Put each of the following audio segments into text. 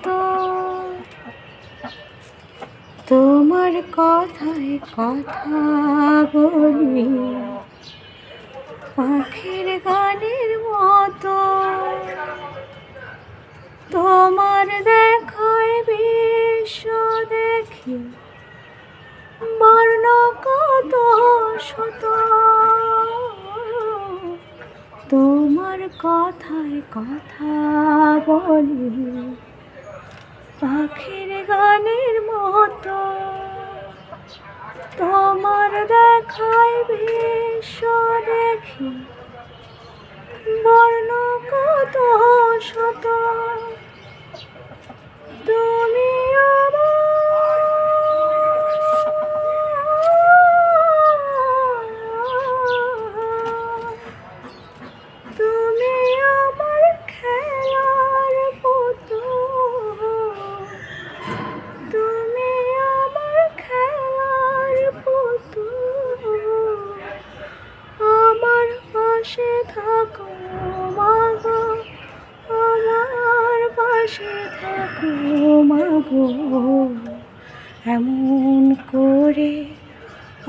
তো তোমার কথায় কথা বলি পাখির গানের মতো, তোমার দেখায় বিশ্ব দেখি বর্ণ কত শত, তোমার কথায় কথা বলি পাখির গানের মতো, তোমার দেখায় বিশ্ব দেখি বর্ণ কত শত, তুমি তুমি আমার খেলার পুতুল, তুমি আমার খেলার পুতুল, আমার পাশে থাকো মাগো, আমার পাশে থাকো মাগো, এমন করে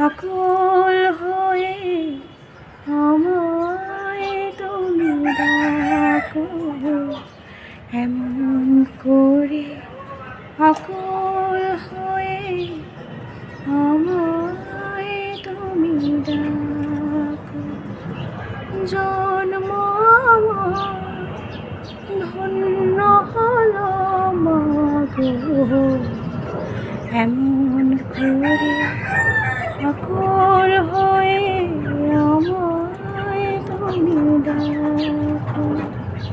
আকুল হয়ে আমায় তুমি ডাকো, এমন করে আকুল হয়ে আমায় তুমি ডাকো। জন্ম আমার ধন্য হলো মাগো, এমন করে আকুল হয়ে আমায় তুমি ডাকো।